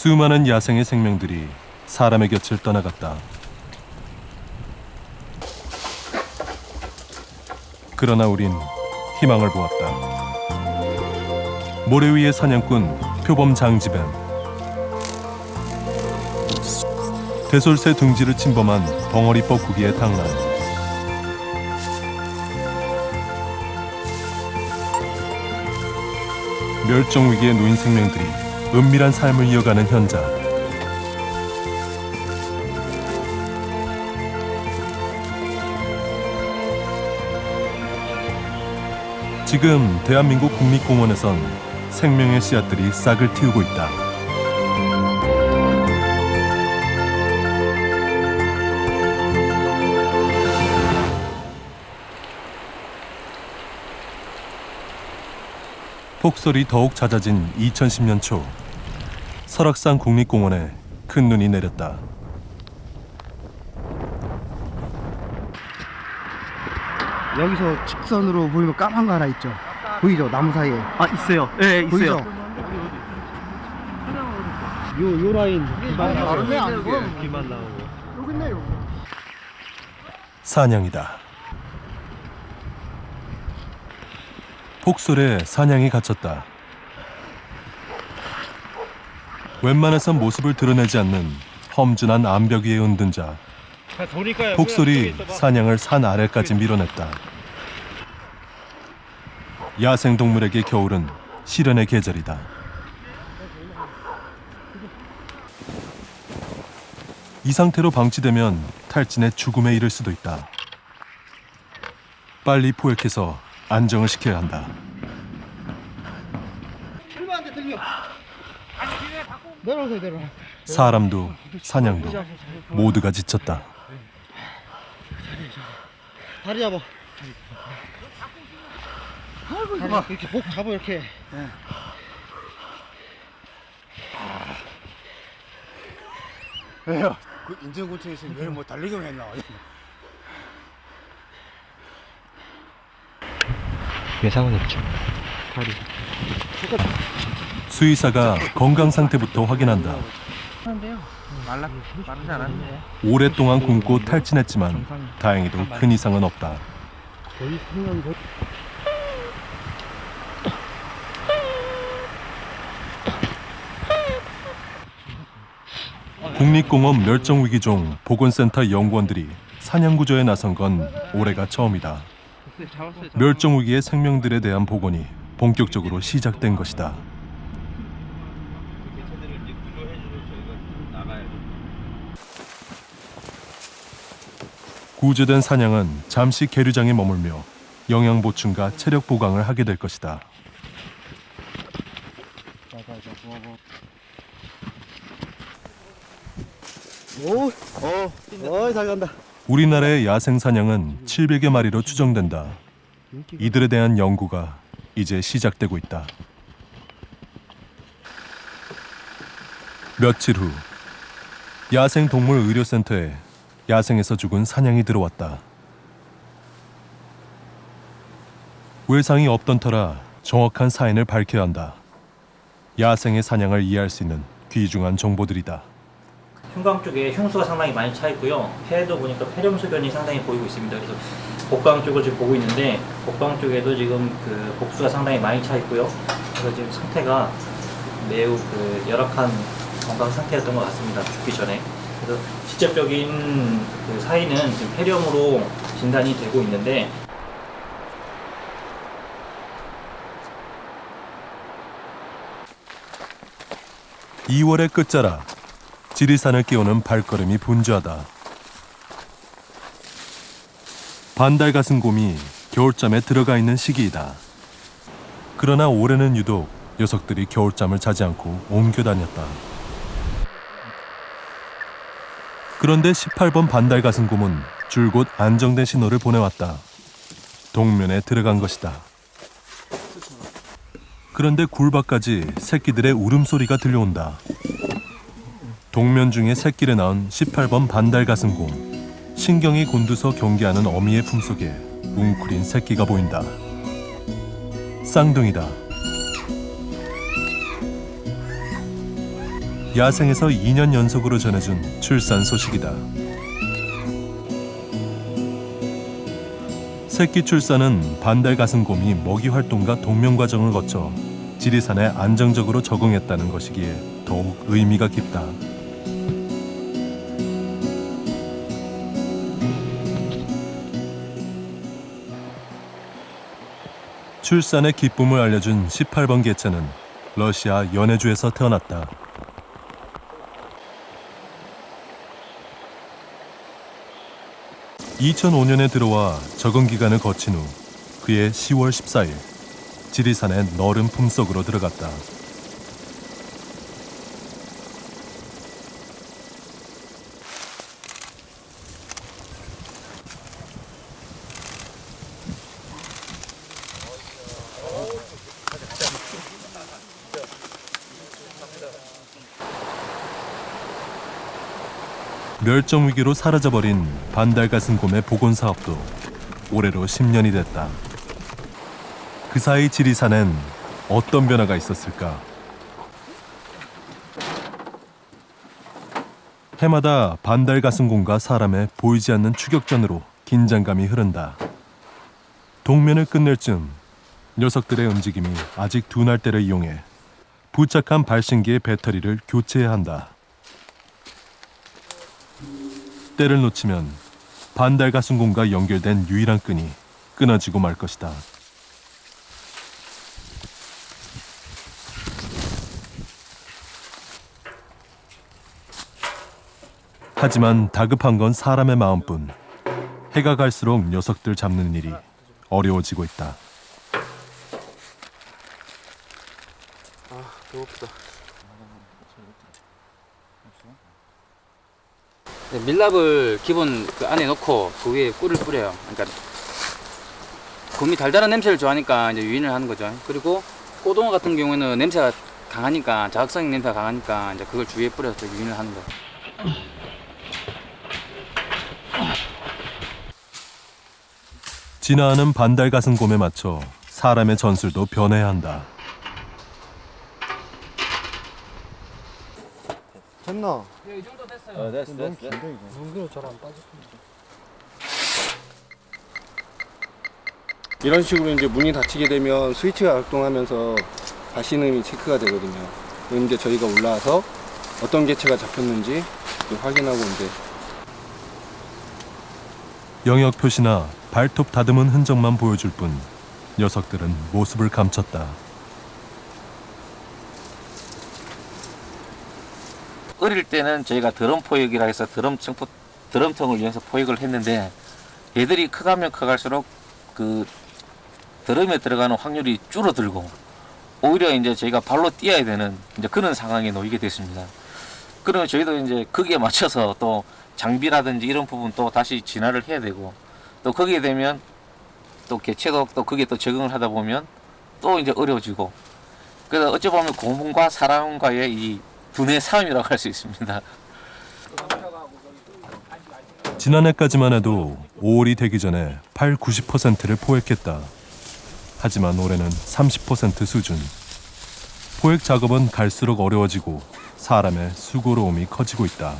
수많은 야생의 생명들이 사람의 곁을 떠나갔다. 그러나 우린 희망을 보았다. 모래 위의 사냥꾼 표범 장지뱀, 대솔새 둥지를 침범한 벙어리 뻐꾸기의 당란, 멸종 위기에 놓인 생명들이 은밀한 삶을 이어가는 현장. 지금 대한민국 국립공원에선 생명의 씨앗들이 싹을 틔우고 있다. 폭설이 더욱 잦아진 2010년 초, 설악산 국립공원에 큰 눈이 내렸다. 여기서 직선으로 보이면 까만 거 하나 있죠? 보이죠? 나무 사이에. 아 있어요. 네 보이죠? 있어요. 요 라인. 귀만 나오고. 여기 있네, 여기. 사냥이다. 폭설에 사냥이 갇혔다. 웬만해선 모습을 드러내지 않는 험준한 암벽 위에 은둔 자. 폭설이 사냥을 산 아래까지 밀어냈다. 야생동물에게 겨울은 시련의 계절이다. 이 상태로 방치되면 탈진의 죽음에 이를 수도 있다. 빨리 포획해서 안정을 시켜야 한다. 내려오세요, 내려와. 사람도 사냥도 모두가 지쳤다. 다리 잡아. 잡아. 이렇게 목 잡아, 이렇게. 왜요? 그 인천군청에 있으면 내일 뭐 달리기만 했나? 예상은 없죠. 수의사가 건강 상태부터 확인한다. 마르지 않았는데. 오랫동안 굶고 탈진했지만 다행히도 큰 이상은 없다. 거의 생명이 거의. 국립공원 멸종위기종 보건센터 연구원들이 사냥구조에 나선 건 올해가 처음이다. 멸종위기의 생명들에 대한 복원이 본격적으로 시작된 것이다. 구조된 사냥은 잠시 계류장에 머물며 영양 보충과 체력 보강을 하게 될 것이다. 잘 간다. 우리나라의 야생 사냥은 700여 마리로 추정된다. 이들에 대한 연구가 이제 시작되고 있다. 며칠 후 야생동물의료센터에 야생에서 죽은 사냥이 들어왔다. 외상이 없던 터라 정확한 사인을 밝혀야 한다. 야생의 사냥을 이해할 수 있는 귀중한 정보들이다. 흉곽 쪽에 흉수가 상당히 많이 차 있고요. 폐도 보니까 폐렴소변이 상당히 보이고 있습니다. 그래서 복강 쪽을 지금 보고 있는데 복강 쪽에도 지금 그 복수가 상당히 많이 차 있고요. 그래서 지금 상태가 매우 그 열악한 건강 상태였던 것 같습니다. 죽기 전에. 그래서 직접적인 그 사인은 지금 폐렴으로 진단이 되고 있는데. 2월의 끝자락, 지리산을 깨우는 발걸음이 분주하다. 반달가슴곰이 겨울잠에 들어가 있는 시기이다. 그러나 올해는 유독 녀석들이 겨울잠을 자지 않고 옮겨 다녔다. 그런데 18번 반달가슴곰은 줄곧 안정된 신호를 보내왔다. 동면에 들어간 것이다. 그런데 굴 밖까지 새끼들의 울음소리가 들려온다. 동면 중에 새끼를 낳은 18번 반달가슴곰. 신경이 곤두서 경계하는 어미의 품속에 웅크린 새끼가 보인다. 쌍둥이다. 야생에서 2년 연속으로 전해준 출산 소식이다. 새끼 출산은 반달가슴곰이 먹이 활동과 동면 과정을 거쳐 지리산에 안정적으로 적응했다는 것이기에 더욱 의미가 깊다. 출산의 기쁨을 알려준 18번 개체는 러시아 연해주에서 태어났다. (2005년에) 들어와 적응 기간을 거친 후 그해 10월 14일 지리산의 너른 품속으로 들어갔다. 멸종 위기로 사라져버린 반달가슴곰의 복원 사업도 올해로 10년이 됐다. 그 사이 지리산엔 어떤 변화가 있었을까? 해마다 반달가슴곰과 사람의 보이지 않는 추격전으로 긴장감이 흐른다. 동면을 끝낼 즈음 녀석들의 움직임이 아직 둔할 때를 이용해 부착한 발신기의 배터리를 교체해야 한다. 때를 놓치면 반달가슴곰과 연결된 유일한 끈이 끊어지고 말 것이다. 하지만 다급한 건 사람의 마음뿐. 해가 갈수록 녀석들 잡는 일이 어려워지고 있다. 네, 밀랍을 기본 그 안에 넣고 그 위에 꿀을 뿌려요. 그러니까 곰이 달달한 냄새를 좋아하니까 이제 유인을 하는 거죠. 그리고 꼬동어 같은 경우에는 냄새가 강하니까 자극성 냄새가 강하니까 이제 그걸 주위에 뿌려서 유인을 하는 거예요. 진화하는 반달가슴곰에 맞춰 사람의 전술도 변해야 한다. 됐나? 이 정도 됐어요. 이런 식으로 이제 문이 닫히게 되면 스위치가 작동하면서 발신음이 체크가 되거든요. 그럼 이제 저희가 올라와서 어떤 개체가 잡혔는지 이제 확인하고 이제 영역 표시나 발톱 다듬은 흔적만 보여줄 뿐 녀석들은 모습을 감췄다. 어릴 때는 저희가 드럼 포획이라 해서 드럼통을 이용해서 포획을 했는데 얘들이 커가면 커갈수록 그 드럼에 들어가는 확률이 줄어들고 오히려 이제 저희가 발로 뛰어야 되는 이제 그런 상황에 놓이게 됐습니다. 그러면 저희도 이제 거기에 맞춰서 또 장비라든지 이런 부분 또 다시 진화를 해야 되고 또 거기에 되면 또 개체도 또 거기에 또 적응을 하다 보면 또 이제 어려워지고 그래서 어찌 보면 곰과 사람과의 이 두뇌 싸움이라고 할 수 있습니다. 지난해까지만 해도 5월이 되기 전에 80~90%를 포획했다. 하지만 올해는 30% 수준. 포획 작업은 갈수록 어려워지고 사람의 수고로움이 커지고 있다.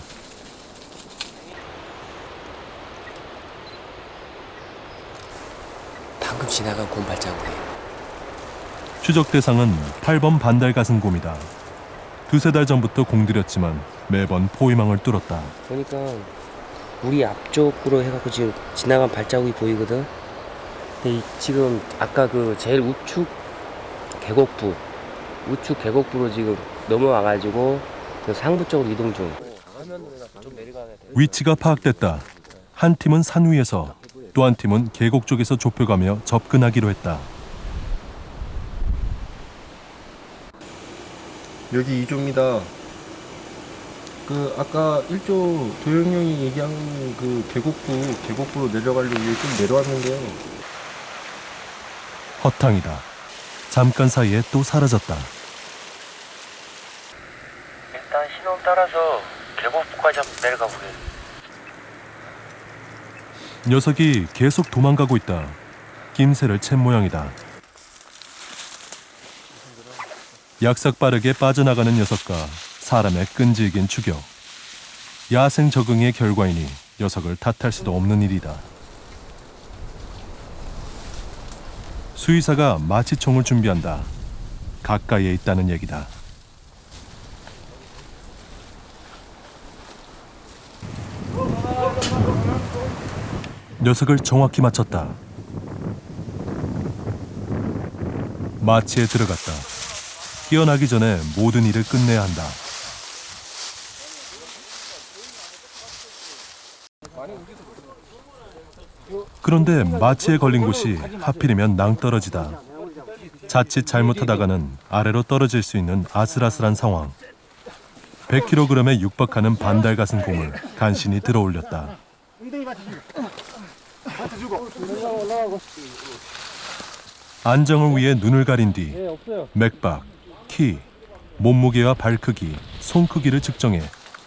방금 지나간 곰 발자국이에요. 추적 대상은 8번 반달가슴곰이다. 두세 달 전부터 공들였지만 매번 포위망을 뚫었다. 보니까 우리 앞쪽으로 해갖고 지금 지나간 발자국이 보이거든. 근데 지금 아까 그 제일 우측 계곡부로 지금 넘어와가지고 그 상부 쪽으로 이동 중. 위치가 파악됐다. 한 팀은 산 위에서 또 한 팀은 계곡 쪽에서 좁혀가며 접근하기로 했다. 여기 2조입니다. 그 아까 1조 도영형이 얘기한 그 계곡부로 내려가려고 좀 내려왔는데요. 허탕이다. 잠깐 사이에 또 사라졌다. 일단 신호 따라서 계곡부까지 한번 내려가 보게요. 녀석이 계속 도망가고 있다. 김새를 챈 모양이다. 약삭 빠르게 빠져나가는 녀석과 사람의 끈질긴 추격. 야생 적응의 결과이니 녀석을 탓할 수도 없는 일이다. 수의사가 마취총을 준비한다. 가까이에 있다는 얘기다. 녀석을 정확히 맞췄다. 마취에 들어갔다. 깨어나기 전에 모든 일을 끝내야 한다. 그런데 마취에 걸린 곳이 하필이면 낭떠러지다. 자칫 잘못하다가는 아래로 떨어질 수 있는 아슬아슬한 상황. 100kg에 육박하는 반달 같은 공을 간신히 들어올렸다. 안정을 위해 눈을 가린 뒤 맥박, 키, 몸무게와 발 크기, 손 크기를 측정해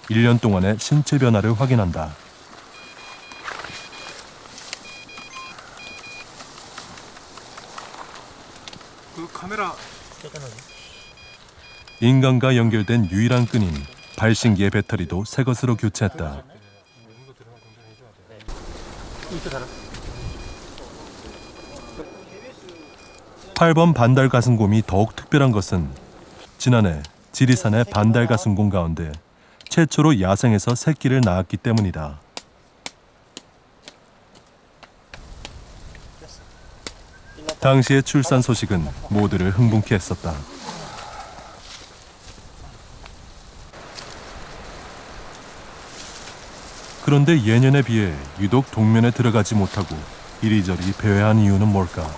1년 동안의 신체 변화를 확인한다. 그 카메라 인간과 연결된 유일한 끈인 발신기의 배터리도 새 것으로 교체했다. 팔 8번 반달 가슴곰이 더욱 특별한 것은 지난해 지리산의 반달 가슴곰 가운데 최초로 야생에서 새끼를 낳았기 때문이다. 당시의 출산 소식은 모두를 흥분케 했었다. 그런데 예년에 비해 유독 동면에 들어가지 못하고 이리저리 배회한 이유는 뭘까?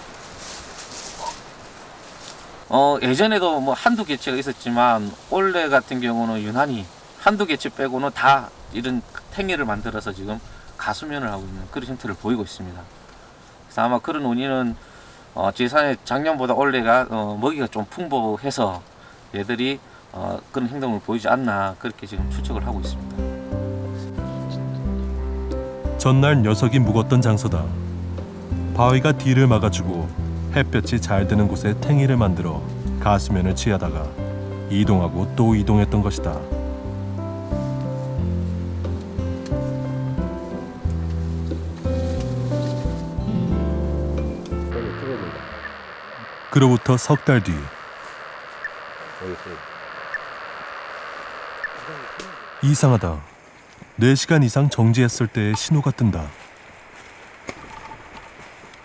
예전에도 뭐 한두 개체가 있었지만 올해 같은 경우는 유난히 한두 개체 빼고는 다 이런 탱이를 만들어서 지금 가수면을 하고 있는 그런 형태를 보이고 있습니다. 그래서 아마 그런 원인은 지리산에 작년보다 올해가 먹이가 좀 풍부해서 얘들이 그런 행동을 보이지 않나 그렇게 지금 추측을 하고 있습니다. 전날 녀석이 묵었던 장소다. 바위가 뒤를 막아주고 햇볕이 잘 드는 곳에 탱이를 만들어 가수면을 취하다가 이동하고 또 이동했던 것이다. 그로부터 석 달 뒤 이상하다. 4시간 이상 정지했을 때의 신호가 뜬다.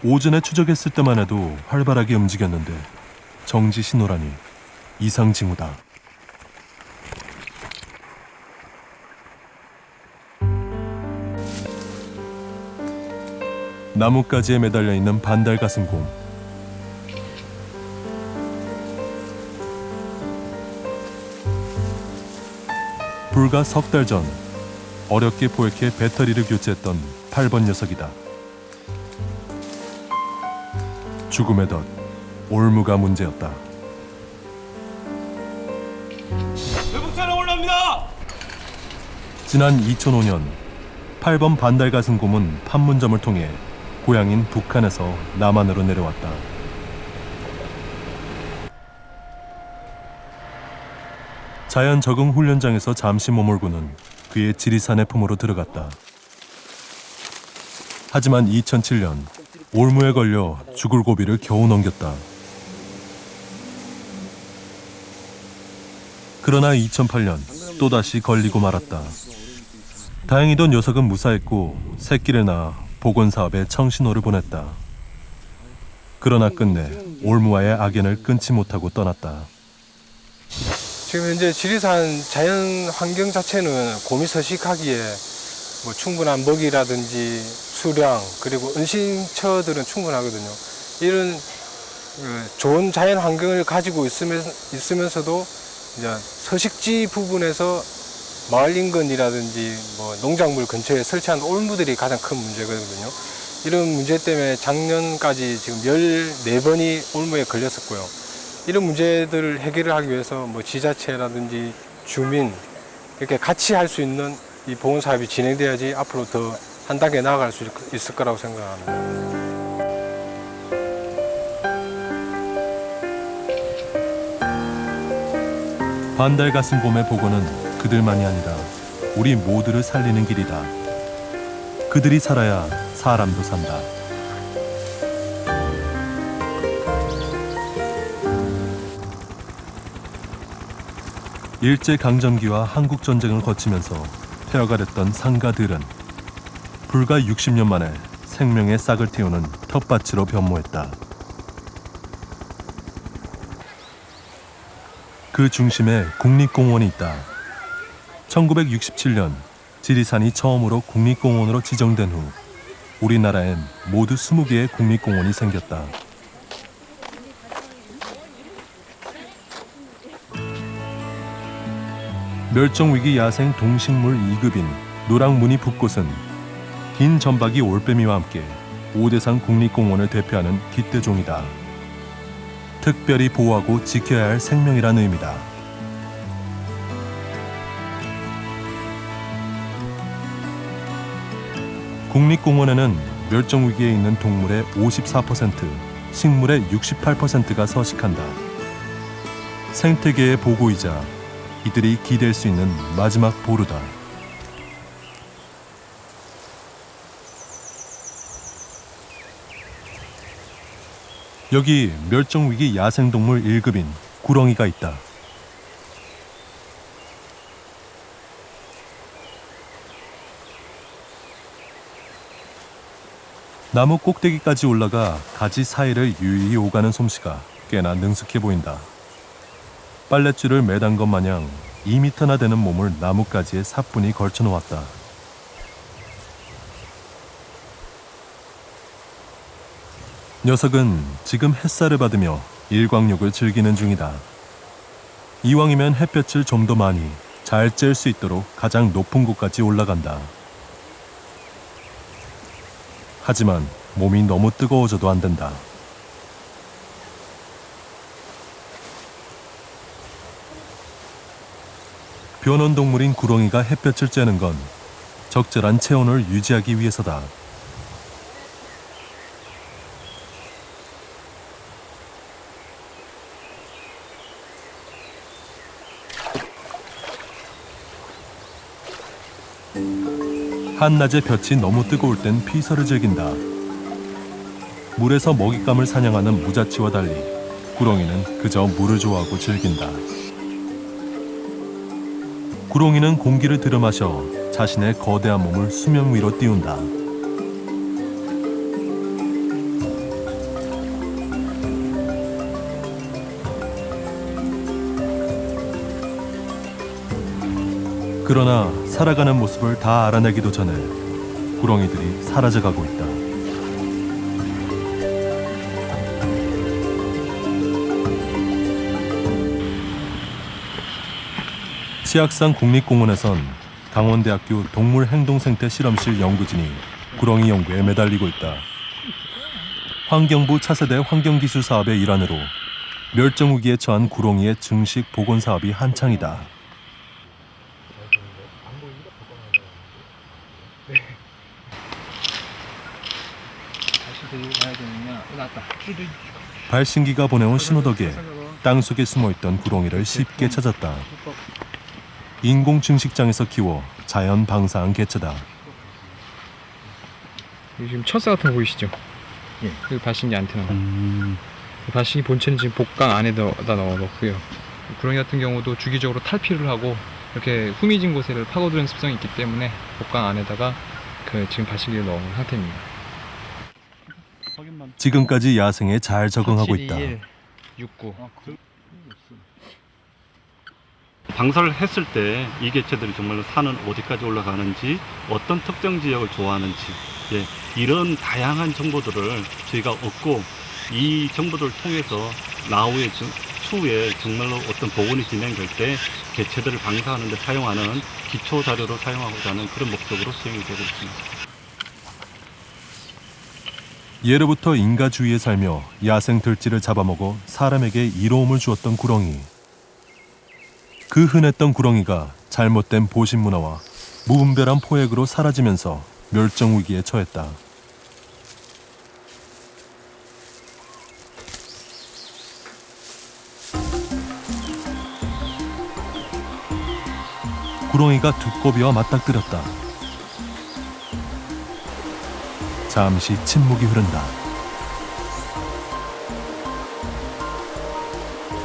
오전에 추적했을 때만 해도 활발하게 움직였는데 정지 신호라니 이상 징후다. 나뭇가지에 매달려 있는 반달 가슴곰. 불과 석 달 전 어렵게 포획해 배터리를 교체했던 8번 녀석이다. 죽음의 덫, 올무가 문제였다. 회복차량 올라옵니다. 지난 2005년 8번 반달 가슴곰은 판문점을 통해 고향인 북한에서 남한으로 내려왔다. 자연 적응 훈련장에서 잠시 머물고는 그의 지리산의 품으로 들어갔다. 하지만 2007년 올무에 걸려 죽을 고비를 겨우 넘겼다. 그러나 2008년 또다시 걸리고 말았다. 다행히도 녀석은 무사했고 새끼를 낳아 복원사업에 청신호를 보냈다. 그러나 끝내 올무와의 악연을 끊지 못하고 떠났다. 지금 현재 지리산 자연 환경 자체는 곰이 서식하기에 뭐 충분한 먹이라든지 수량 그리고 은신처들은 충분하거든요. 이런 좋은 자연 환경을 가지고 있으면서도 이제 서식지 부분에서 마을 인근이라든지 뭐 농작물 근처에 설치한 올무들이 가장 큰 문제거든요. 이런 문제 때문에 작년까지 지금 14번이 올무에 걸렸었고요. 이런 문제들을 해결을 하기 위해서 뭐 지자체라든지 주민 이렇게 같이 할 수 있는 이 보건 사업이 진행돼야지 앞으로 더 한 단계 나아갈 수 있을 거라고 생각합니다. 반달가슴곰의 복원은 그들만이 아니라 우리 모두를 살리는 길이다. 그들이 살아야 사람도 산다. 일제강점기와 한국전쟁을 거치면서 폐허가 됐던 상가들은 불과 60년 만에 생명의 싹을 틔우는 텃밭으로 변모했다. 그 중심에 국립공원이 있다. 1967년 지리산이 처음으로 국립공원으로 지정된 후 우리나라엔 모두 20개의 국립공원이 생겼다. 멸종위기 야생 동식물 2급인 노랑무늬 붓꽃은 긴 점박이 올빼미와 함께 오대산 국립공원을 대표하는 깃대종이다. 특별히 보호하고 지켜야 할 생명이라는 의미다. 국립공원에는 멸종위기에 있는 동물의 54%, 식물의 68%가 서식한다. 생태계의 보고이자 이들이 기댈 수 있는 마지막 보루다. 여기 멸종위기 야생동물 1급인 구렁이가 있다. 나무 꼭대기까지 올라가 가지 사이를 유유히 오가는 솜씨가 꽤나 능숙해 보인다. 빨랫줄을 매단 것 마냥 2m나 되는 몸을 나뭇가지에 사뿐히 걸쳐 놓았다. 녀석은 지금 햇살을 받으며 일광욕을 즐기는 중이다. 이왕이면 햇볕을 좀 더 많이 잘 쬐을 수 있도록 가장 높은 곳까지 올라간다. 하지만 몸이 너무 뜨거워져도 안 된다. 변온동물인 구렁이가 햇볕을 쬐는 건 적절한 체온을 유지하기 위해서다. 한낮의 볕이 너무 뜨거울 땐 피서를 즐긴다. 물에서 먹잇감을 사냥하는 무자치와 달리 구렁이는 그저 물을 좋아하고 즐긴다. 구렁이는 공기를 들여마셔 자신의 거대한 몸을 수면 위로 띄운다. 그러나 살아가는 모습을 다 알아내기도 전에 구렁이들이 사라져가고 있다. 치악산 국립공원에선 강원대학교 동물행동생태 실험실 연구진이 구렁이 연구에 매달리고 있다. 환경부 차세대 환경기술 사업의 일환으로 멸종위기에 처한 구렁이의 증식 복원 사업이 한창이다. 발신기가 보내온 신호 덕에 땅속에 숨어있던 구렁이를 쉽게 찾았다. 인공 증식장에서 키워 자연 방사한 개체다. 지금 철사 같은 거 보이시죠? 예. 그 발신기 안테나가. 발신기 본체는 지금 복강 안에다 넣어놓고요. 구렁이 같은 경우도 주기적으로 탈피를 하고 이렇게 후미진 곳을 파고드는 습성이 있기 때문에 복강 안에다가 지금 발신기를 넣은 상태입니다. 지금까지 야생에 잘 적응하고 있다. 69. 방사를 했을 때 이 개체들이 정말로 산은 어디까지 올라가는지, 어떤 특정 지역을 좋아하는지, 이런 다양한 정보들을 저희가 얻고 이 정보들을 통해서 추후에 정말로 어떤 복원이 진행될 때 개체들을 방사하는 데 사용하는 기초 자료로 사용하고자 하는 그런 목적으로 수행이 되고 있습니다. 예로부터 인가주의에 살며 야생 들쥐를 잡아먹어 사람에게 이로움을 주었던 구렁이. 그 흔했던 구렁이가 잘못된 보신 문화와 무분별한 포획으로 사라지면서 멸종위기에 처했다. 구렁이가 두꺼비와 맞닥뜨렸다. 잠시 침묵이 흐른다.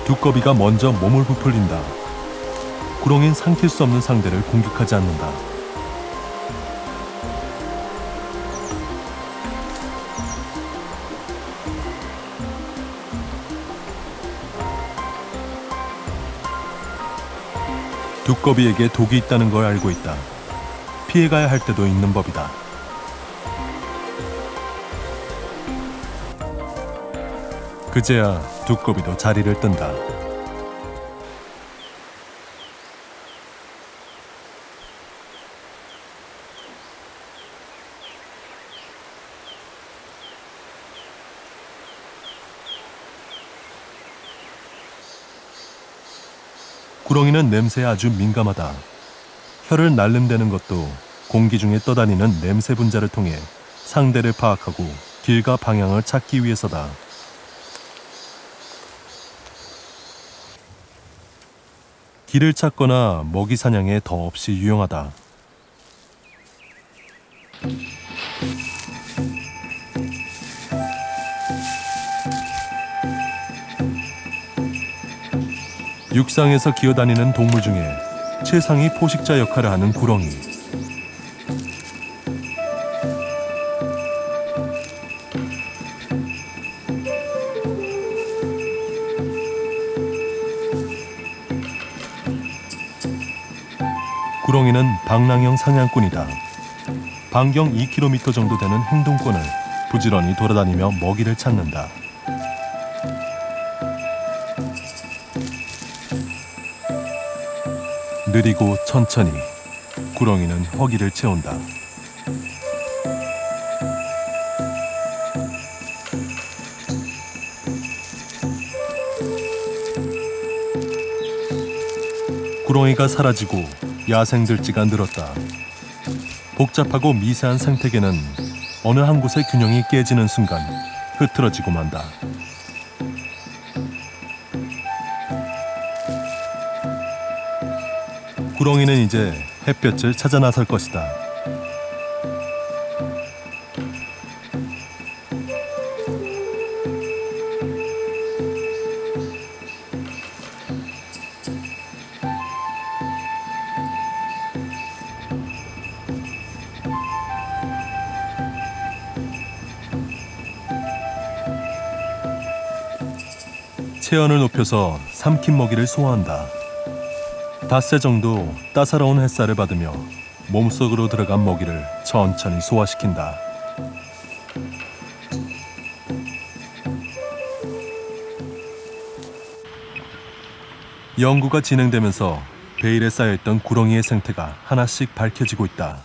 두꺼비가 먼저 몸을 부풀린다. 구렁이는 삼킬 수 없는 상대를 공격하지 않는다. 두꺼비에게 독이 있다는 걸 알고 있다. 피해가야 할 때도 있는 법이다. 그제야 두꺼비도 자리를 뜬다. 구렁이는 냄새에 아주 민감하다. 혀를 날름대는 것도 공기 중에 떠다니는 냄새 분자를 통해 상대를 파악하고 길과 방향을 찾기 위해서다. 길을 찾거나 먹이 사냥에 더없이 유용하다. 육상에서 기어다니는 동물 중에 최상위 포식자 역할을 하는 구렁이. 구렁이는 방랑형 사냥꾼이다. 반경 2km 정도 되는 행동권을 부지런히 돌아다니며 먹이를 찾는다. 느리고 천천히 구렁이는 허기를 채운다. 구렁이가 사라지고 야생들쥐가 늘었다. 복잡하고 미세한 생태계는 어느 한 곳의 균형이 깨지는 순간 흐트러지고 만다. 구렁이는 이제 햇볕을 찾아 나설 것이다. 체온을 높여서 삼킨 먹이를 소화한다. 닷새 정도 따사로운 햇살을 받으며 몸속으로 들어간 먹이를 천천히 소화시킨다. 연구가 진행되면서 베일에 쌓여있던 구렁이의 생태가 하나씩 밝혀지고 있다.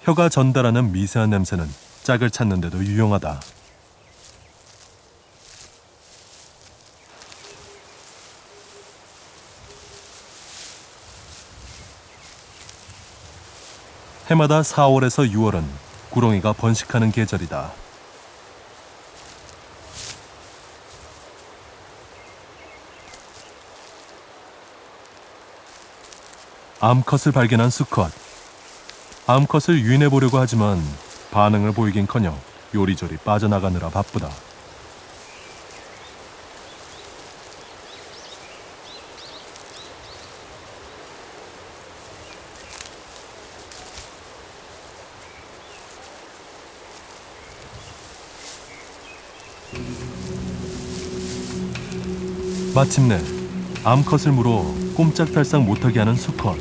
혀가 전달하는 미세한 냄새는 짝을 찾는 데도 유용하다. 해마다 4월에서 6월은 구렁이가 번식하는 계절이다. 암컷을 발견한 수컷. 암컷을 유인해보려고 하지만 반응을 보이긴커녕 요리조리 빠져나가느라 바쁘다. 마침내 암컷을 물어 꼼짝달싹 못하게 하는 수컷.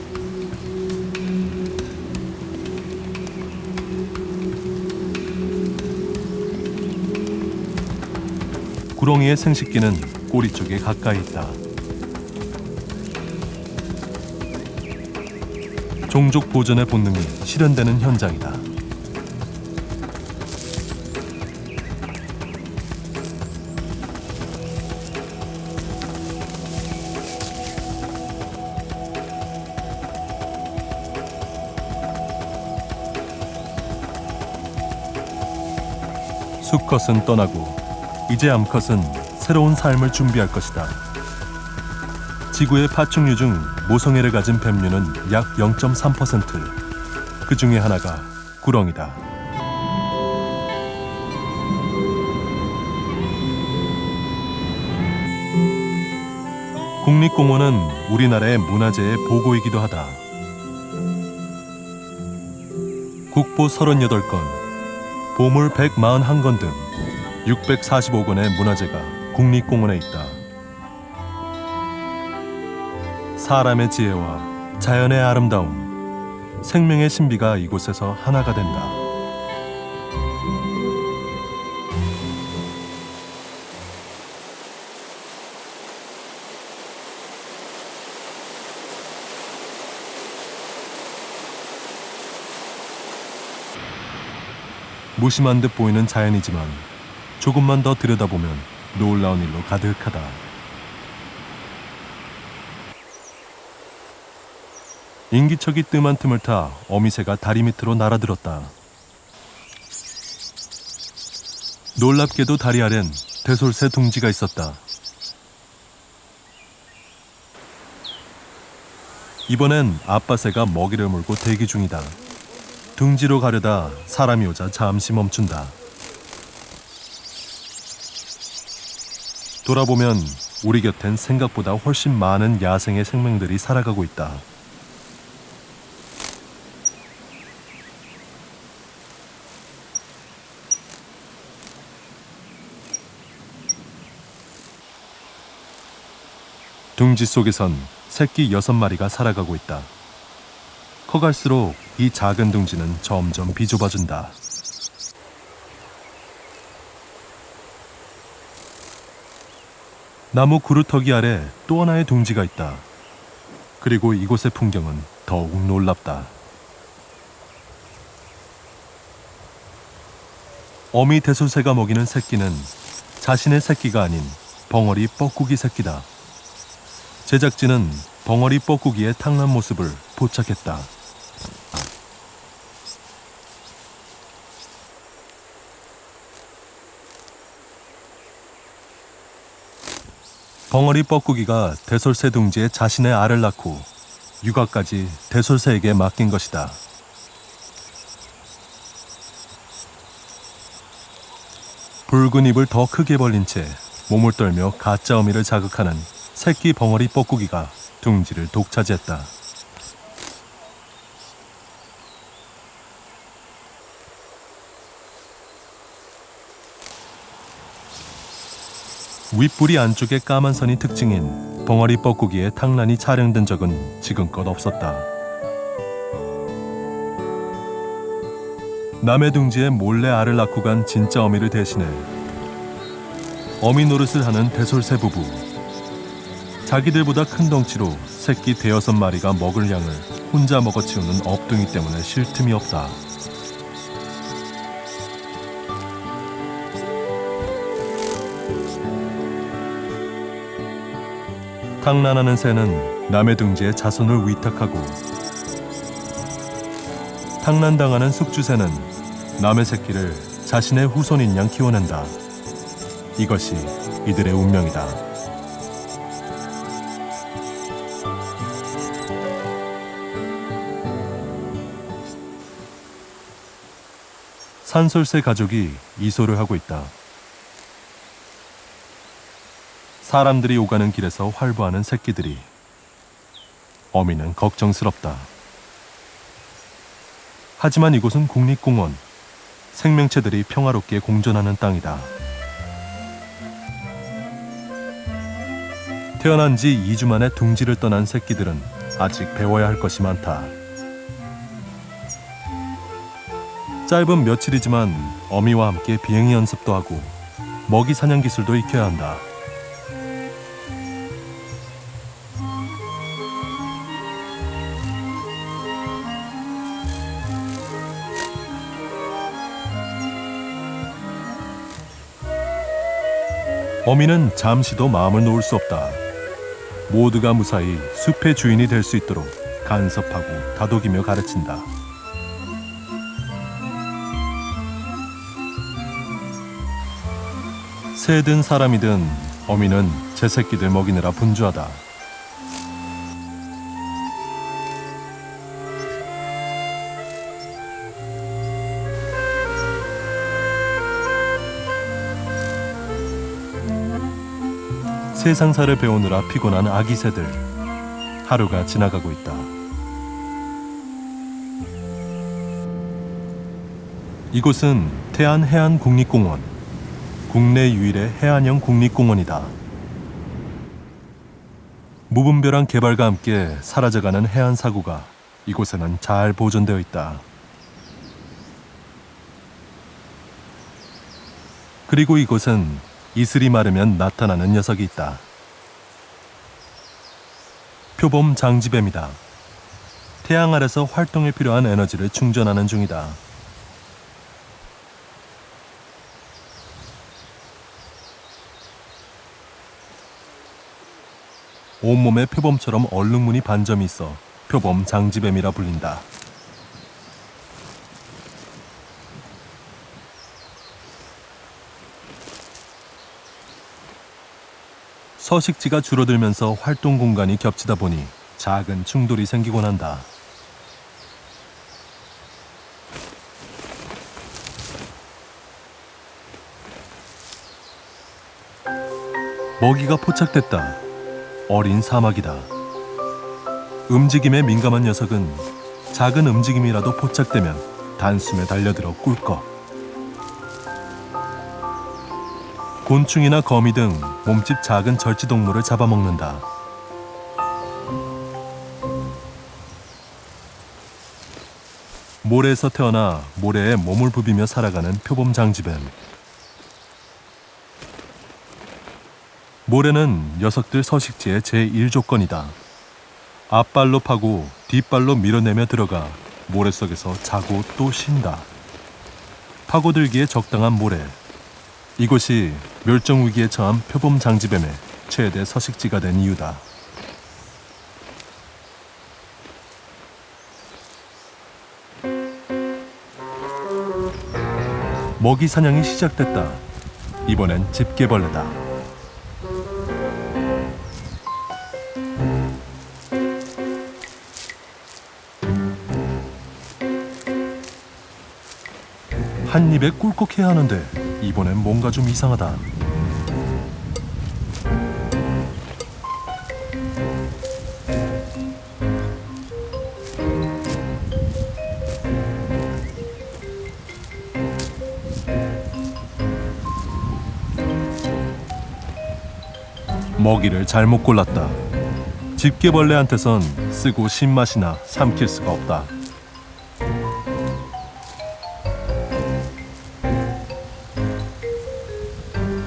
구렁이의 생식기는 꼬리 쪽에 가까이 있다. 종족 보존의 본능이 실현되는 현장이다. 수컷은 떠나고 이제 암컷은 새로운 삶을 준비할 것이다. 지구의 파충류 중 모성애를 가진 뱀류는 약 0.3%. 그 중에 하나가 구렁이다. 국립공원은 우리나라의 문화재의 보고이기도 하다. 국보 38건, 보물 141건 등 645건의 문화재가 국립공원에 있다. 사람의 지혜와 자연의 아름다움, 생명의 신비가 이곳에서 하나가 된다. 무심한 듯 보이는 자연이지만 조금만 더 들여다보면 놀라운 일로 가득하다. 인기척이 뜸한 틈을 타 어미새가 다리 밑으로 날아들었다. 놀랍게도 다리 아래는 대솔새 둥지가 있었다. 이번엔 아빠새가 먹이를 물고 대기 중이다. 둥지로 가려다 사람이 오자 잠시 멈춘다. 돌아보면 우리 곁엔 생각보다 훨씬 많은 야생의 생명들이 살아가고 있다. 둥지 속에선 새끼 6마리가 살아가고 있다. 커갈수록 이 작은 둥지는 점점 비좁아진다. 나무 구루터기 아래 또 하나의 둥지가 있다. 그리고 이곳의 풍경은 더욱 놀랍다. 어미 대솔새가 먹이는 새끼는 자신의 새끼가 아닌 벙어리 뻐꾸기 새끼다. 제작진은 벙어리 뻐꾸기의 탕난 모습을 포착했다. 벙어리 뻐꾸기가 대솔새 둥지에 자신의 알을 낳고 육아까지 대솔새에게 맡긴 것이다. 붉은 입을 더 크게 벌린 채 몸을 떨며 가짜 어미를 자극하는 새끼 벙어리 뻐꾸기가 둥지를 독차지했다. 윗부리 안쪽에 까만 선이 특징인 벙어리 뻐꾸기의 탕란이 촬영된 적은 지금껏 없었다. 남의 둥지에 몰래 알을 낳고 간 진짜 어미를 대신해 어미 노릇을 하는 대솔새 부부. 자기들보다 큰 덩치로 새끼 5-6마리가 먹을 양을 혼자 먹어치우는 업둥이 때문에 쉴 틈이 없다. 탕란하는 새는 남의 둥지에 자손을 위탁하고 탕란당하는 숙주새는 남의 새끼를 자신의 후손인 양 키워낸다. 이것이 이들의 운명이다. 산솔새 가족이 이소를 하고 있다. 사람들이 오가는 길에서 활보하는 새끼들이. 어미는 걱정스럽다. 하지만 이곳은 국립공원. 생명체들이 평화롭게 공존하는 땅이다. 태어난 지 2주 만에 둥지를 떠난 새끼들은 아직 배워야 할 것이 많다. 짧은 며칠이지만 어미와 함께 비행 연습도 하고 먹이 사냥 기술도 익혀야 한다. 어미는 잠시도 마음을 놓을 수 없다. 모두가 무사히 숲의 주인이 될 수 있도록 간섭하고 다독이며 가르친다. 새든 사람이든 어미는 제 새끼들 먹이느라 분주하다. 세상사를 배우느라 피곤한 아기 새들. 하루가 지나가고 있다. 이곳은 태안해안국립공원. 국내 유일의 해안형 국립공원이다. 무분별한 개발과 함께 사라져가는 해안 사고가 이곳에는 잘 보존되어 있다. 그리고 이곳은 이슬이 마르면 나타나는 녀석이 있다. 표범 장지뱀이다. 태양 아래서 활동에 필요한 에너지를 충전하는 중이다. 온몸에 표범처럼 얼룩무늬 반점이 있어 표범 장지뱀이라 불린다. 서식지가 줄어들면서 활동 공간이 겹치다 보니 작은 충돌이 생기곤 한다. 먹이가 포착됐다. 어린 사막이다. 움직임에 민감한 녀석은 작은 움직임이라도 포착되면 단숨에 달려들어 꿀꺽. 곤충이나 거미 등 몸집 작은 절지동물을 잡아먹는다. 모래에서 태어나 모래에 몸을 부비며 살아가는 표범장지뱀. 모래는 녀석들 서식지의 제1조건이다. 앞발로 파고 뒷발로 밀어내며 들어가 모래 속에서 자고 또 쉰다. 파고들기에 적당한 모래. 이곳이 멸종위기에 처한 표범장지뱀의 최대 서식지가 된 이유다. 먹이 사냥이 시작됐다. 이번엔 집게벌레다. 한 입에 꿀꺽해야 하는데 이번엔 뭔가 좀 이상하다. 먹이를 잘못 골랐다. 집게벌레한테선 쓰고 신맛이나 삼킬 수가 없다.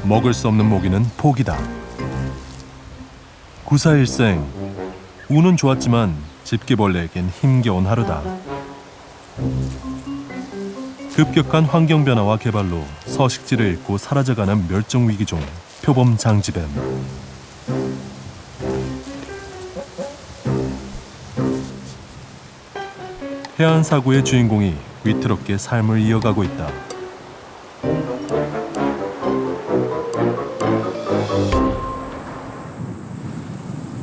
먹을 수 없는 모기는 포기다. 구사일생. 운은 좋았지만 집게벌레에겐 힘겨운 하루다. 급격한 환경 변화와 개발로 서식지를 잃고 사라져가는 멸종위기종 표범장지뱀. 해안 사고의 주인공이 위태롭게 삶을 이어가고 있다.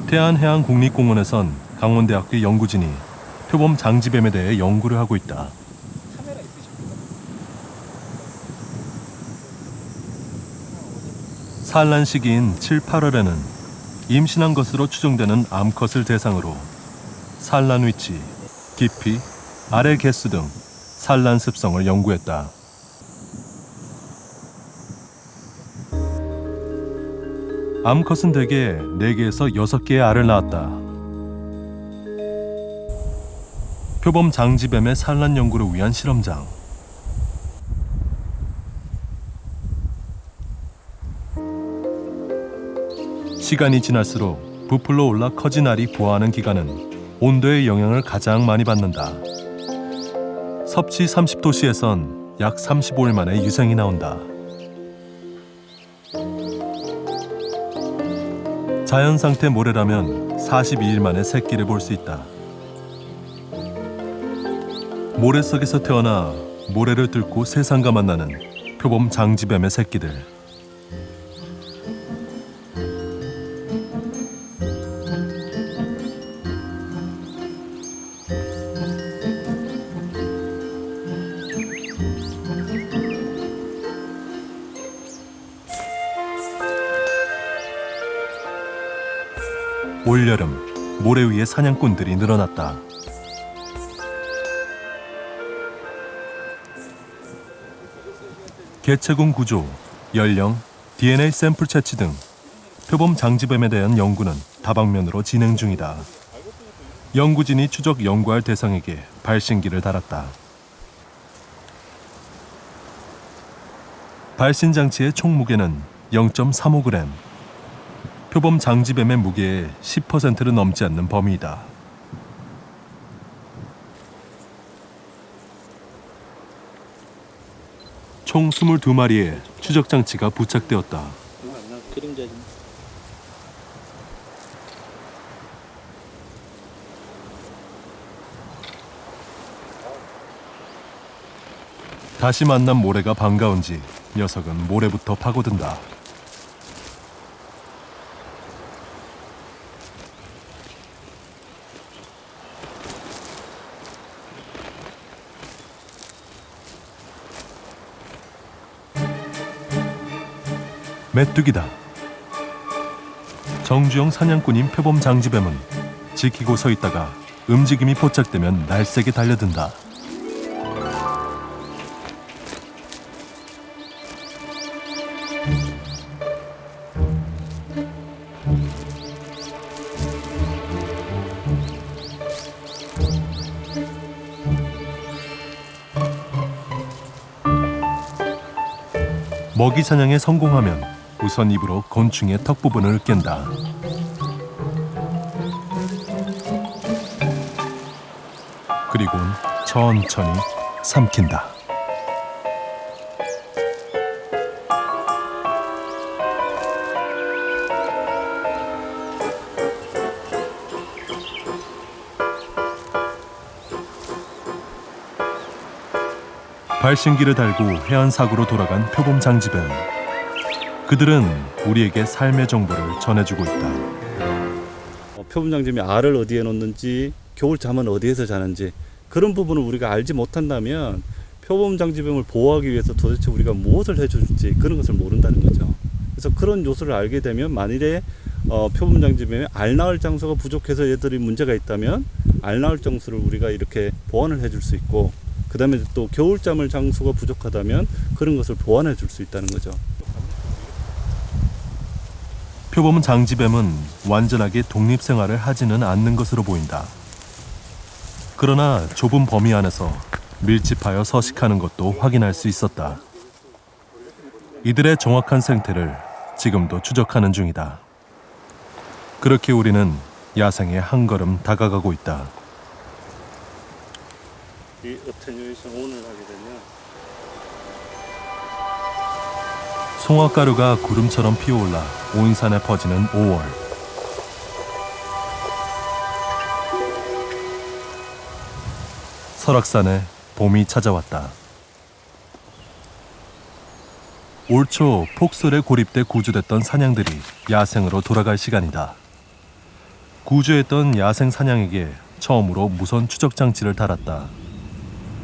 태안해안국립공원에선 강원대학교 연구진이 표범 장지뱀에 대해 연구를 하고 있다. 산란 시기인 7, 8월에는 임신한 것으로 추정되는 암컷을 대상으로 산란 위치, 깊이, 알의 개수 등 산란 습성을 연구했다. 암컷은 대개 4개에서 6개의 알을 낳았다. 표범 장지뱀의 산란 연구를 위한 실험장. 시간이 지날수록 부풀러 올라 커진 알이 부화하는 기간은 온도의 영향을 가장 많이 받는다. 섭씨 30도씨에선 약 35일 만에 유생이 나온다. 자연 상태 모래라면 42일 만에 새끼를 볼 수 있다. 모래 속에서 태어나 모래를 뚫고 세상과 만나는 표범 장지뱀의 새끼들. 올여름 모래 위에 사냥꾼들이 늘어났다. 개체군 구조, 연령, DNA 샘플 채취 등 표범 장지뱀에 대한 연구는 다방면으로 진행 중이다. 연구진이 추적 연구할 대상에게 발신기를 달았다. 발신 장치의 총 무게는 0.35g. 표범 장지뱀의 무게의 10%를 넘지 않는 범위이다. 총 22마리의 추적 장치가 부착되었다. 다시 만난 모래가 반가운지 녀석은 모래부터 파고든다. 메뚜기다. 정주영 사냥꾼인 표범 장지뱀은 지키고 서 있다가 움직임이 포착되면 날쌔게 달려든다. 먹이 사냥에 성공하면 우선 입으로 곤충의 턱 부분을 깬다. 그리곤 천천히 삼킨다. 발신기를 달고 해안사구로 돌아간 표범 장지뱀. 그들은 우리에게 삶의 정보를 전해주고 있다. 표범장지뱀이 알을 어디에 놓는지, 겨울잠은 어디에서 자는지 그런 부분을 우리가 알지 못한다면 표범장지뱀을 보호하기 위해서 도대체 우리가 무엇을 해줄지 그런 것을 모른다는 거죠. 그래서 그런 요소를 알게 되면 만일에 표범장지뱀의 알 낳을 장소가 부족해서 얘들이 문제가 있다면 알 낳을 장소를 우리가 이렇게 보완을 해줄 수 있고, 그 다음에 또 겨울잠을 장소가 부족하다면 그런 것을 보완해 줄 수 있다는 거죠. 표범 장지뱀은 완전하게 독립생활을 하지는 않는 것으로 보인다. 그러나 좁은 범위 안에서 밀집하여 서식하는 것도 확인할 수 있었다. 이들의 정확한 생태를 지금도 추적하는 중이다. 그렇게 우리는 야생에 한 걸음 다가가고 있다. 이 어테뉴에이션 오늘 하게 되면 송화가루가 구름처럼 피어올라 온 산에 퍼지는 5월. 설악산에 봄이 찾아왔다. 올 초 폭설에 고립돼 구조됐던 사냥들이 야생으로 돌아갈 시간이다. 구조했던 야생 사냥에게 처음으로 무선 추적 장치를 달았다.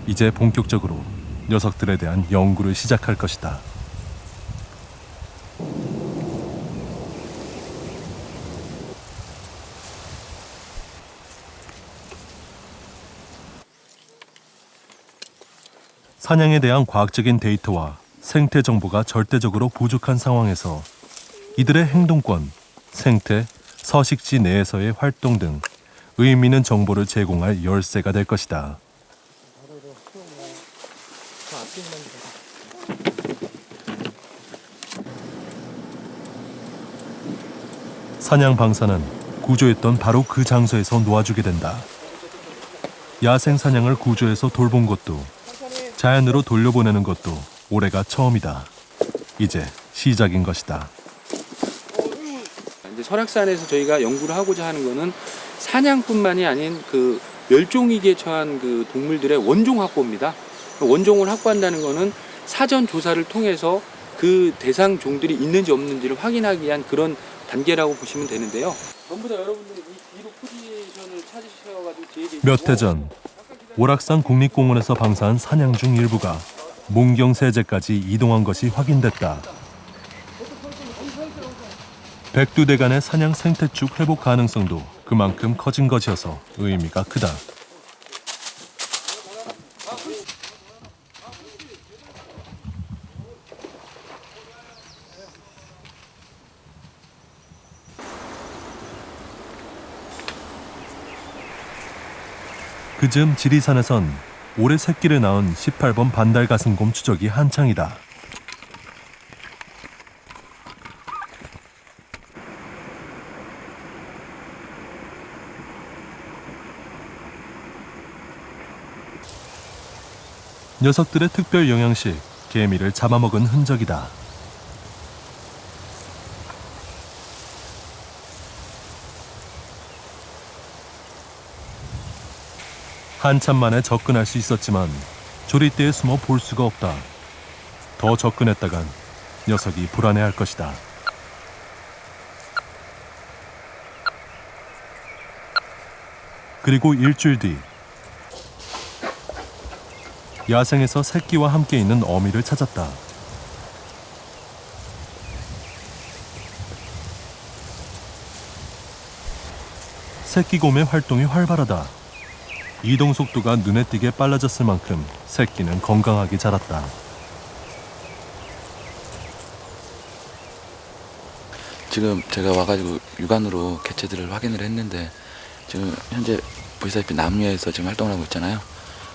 이제 본격적으로 녀석들에 대한 연구를 시작할 것이다. 사냥에 대한 과학적인 데이터와 생태 정보가 절대적으로 부족한 상황에서 이들의 행동권, 생태, 서식지 내에서의 활동 등 의미 있는 정보를 제공할 열쇠가 될 것이다. 사냥 방사는 구조했던 바로 그 장소에서 놓아주게 된다. 야생 사냥을 구조해서 돌본 것도 자연으로 돌려보내는 것도 올해가 처음이다. 이제 시작인 것이다. 이제 설악산에서 저희가 연구를 하고자 하는 거는 사냥뿐만이 아닌 그 멸종위기에 처한 그 동물들의 원종 확보입니다. 원종을 확보한다는 거는 사전 조사를 통해서 그 대상 종들이 있는지 없는지를 확인하기 위한 그런 단계라고 보시면 되는데요. 전부 다 여러분들이 이 뒤로 포지션을 찾으셔가지고 몇 해 전 오락산 국립공원에서 방사한 사냥 중 일부가 문경세제까지 이동한 것이 확인됐다. 백두대 간의 사냥 생태축 회복 가능성도 그만큼 커진 것이어서 의미가 크다. 그즈음 지리산에선 올해 새끼를 낳은 18번 반달가슴곰 추적이 한창이다. 녀석들의 특별 영양식, 개미를 잡아먹은 흔적이다. 한참 만에 접근할 수 있었지만 조리대에 숨어 볼 수가 없다. 더 접근했다간 녀석이 불안해할 것이다. 그리고 일주일 뒤 야생에서 새끼와 함께 있는 어미를 찾았다. 새끼곰의 활동이 활발하다. 이동 속도가 눈에 띄게 빨라졌을 만큼 새끼는 건강하게 자랐다. 지금 제가 와가지고 육안으로 개체들을 확인을 했는데 지금 현재 보시다시피 남미에서 지금 활동을 하고 있잖아요.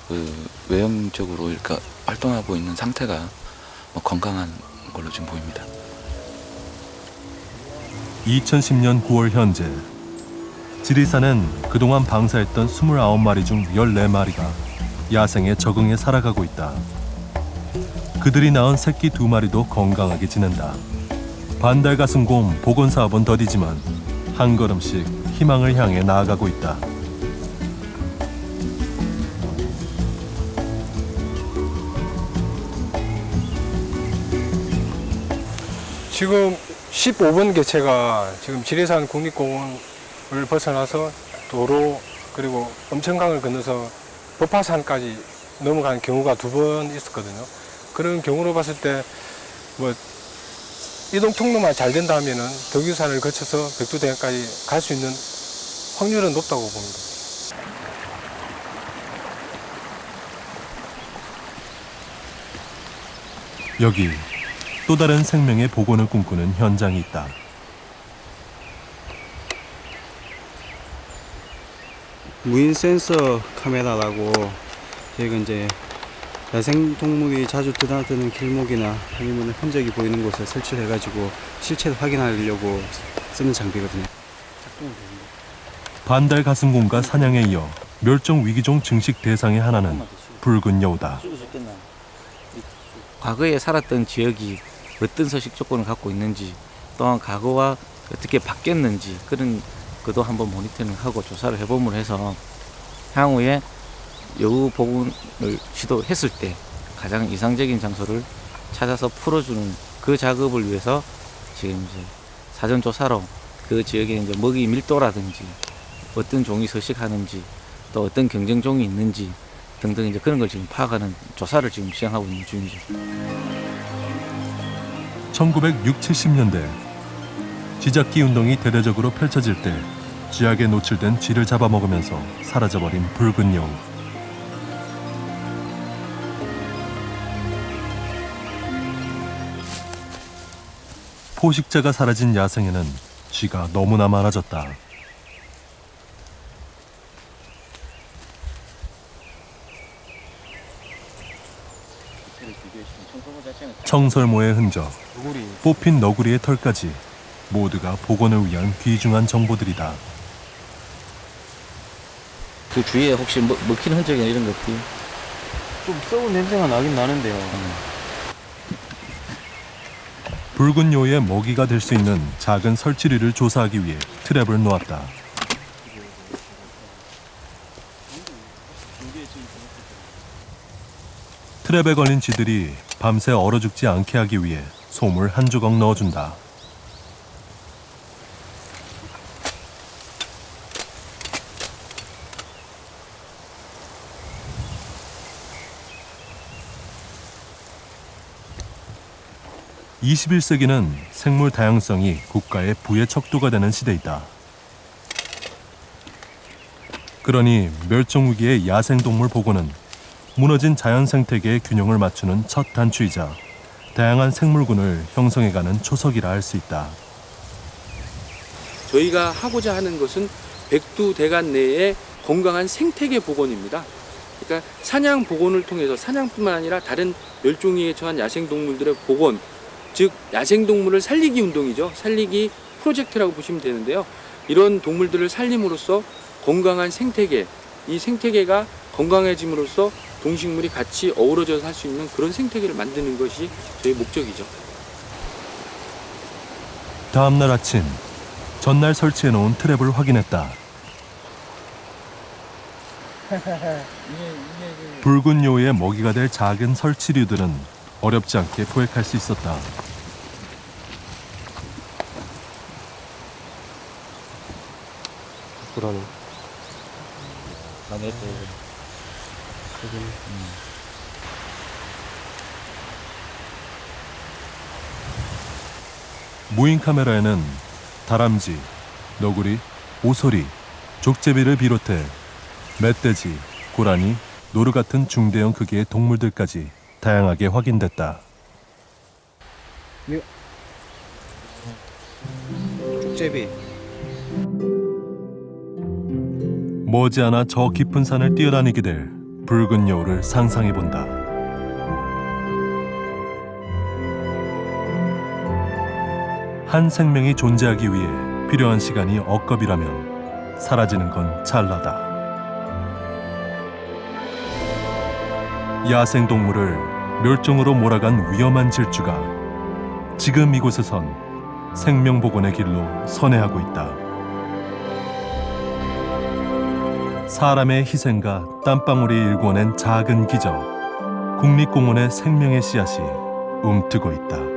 그 외형적으로 이렇게 활동하고 있는 상태가 건강한 걸로 지금 보입니다. 2010년 9월 현재 지리산엔 그동안 방사했던 29마리 중 14마리가 야생에 적응해 살아가고 있다. 그들이 낳은 새끼 2마리도 건강하게 지낸다. 반달가슴곰 복원 사업은 더디지만 한 걸음씩 희망을 향해 나아가고 있다. 지금 15번 개체가 지금 지리산 국립공원을 벗어나서 도로 그리고 엄천강을 건너서 법화산까지 넘어간 경우가 2번 있었거든요. 그런 경우로 봤을 때 뭐 이동 통로만 잘 된다면은 덕유산을 거쳐서 백두대간까지 갈 수 있는 확률은 높다고 봅니다. 여기 또 다른 생명의 복원을 꿈꾸는 현장이 있다. 무인 센서 카메라라고 저희가 이제 야생 동물이 자주 드나드는 길목이나 아니면 흔적이 보이는 곳에 설치를 해가지고 실체를 확인하려고 쓰는 장비거든요. 반달가슴곰과 사냥에 이어 멸종 위기종 증식 대상의 하나는 붉은 여우다. 과거에 살았던 지역이 어떤 서식 조건을 갖고 있는지 또한 과거와 어떻게 바뀌었는지 그런 것도 한번 모니터링하고 조사를 해봄을 해서 향후에 여우 복원을 시도했을 때 가장 이상적인 장소를 찾아서 풀어주는 그 작업을 위해서 지금 이제 사전 조사로 그 지역에 이제 먹이 밀도라든지 어떤 종이 서식하는지 또 어떤 경쟁 종이 있는지 등등 이제 그런 걸 지금 파악하는 조사를 지금 시행하고 있는 중이죠. 1960, 70년대 쥐잡기 운동이 대대적으로 펼쳐질 때 쥐약에 노출된 쥐를 잡아먹으면서 사라져버린 붉은 여우. 포식자가 사라진 야생에는 쥐가 너무나 많아졌다. 청설모의 흔적, 뽑힌 너구리의 털까지 모두가 복원을 위한 귀중한 정보들이다. 그 주위에 혹시 먹힌 흔적이나 이런 것들이 좀 썩은 냄새가 나긴 나는데요. 붉은 여우의 먹이가 될 수 있는 작은 설치류를 조사하기 위해 트랩을 놓았다. 트랩에 걸린 쥐들이 밤새 얼어 죽지 않게 하기 위해 솜을 한 조각 넣어준다. 21세기는 생물 다양성이 국가의 부의 척도가 되는 시대이다. 그러니 멸종위기의 야생동물 보호는 무너진 자연 생태계의 균형을 맞추는 첫 단추이자 다양한 생물군을 형성해가는 초석이라 할 수 있다. 저희가 하고자 하는 것은 백두대간 내의 건강한 생태계 복원입니다. 그러니까 사냥 복원을 통해서 사냥뿐만 아니라 다른 멸종위기에 처한 야생동물들의 복원, 즉 야생동물을 살리기 운동이죠. 살리기 프로젝트라고 보시면 되는데요. 이런 동물들을 살림으로써 건강한 생태계, 이 생태계가 건강해짐으로써 동식물이 같이 어우러져서 살 수 있는 그런 생태계를 만드는 것이 저희 목적이죠. 다음 날 아침, 전날 설치해놓은 트랩을 확인했다. 붉은 요의 먹이가 될 작은 설치류들은 어렵지 않게 포획할 수 있었다. 그러네. 무인 카메라에는 다람쥐, 너구리, 오소리, 족제비를 비롯해 멧돼지, 고라니, 노루 같은 중대형 크기의 동물들까지 다양하게 확인됐다. 족제비. 머지않아 저 깊은 산을 뛰어다니게 될 붉은 여우를 상상해본다. 한 생명이 존재하기 위해 필요한 시간이 억겁이라면 사라지는 건 찰나다. 야생동물을 멸종으로 몰아간 위험한 질주가 지금 이곳에선 생명복원의 길로 선회하고 있다. 사람의 희생과 땀방울이 일궈낸 작은 기적, 국립공원의 생명의 씨앗이 움트고 있다.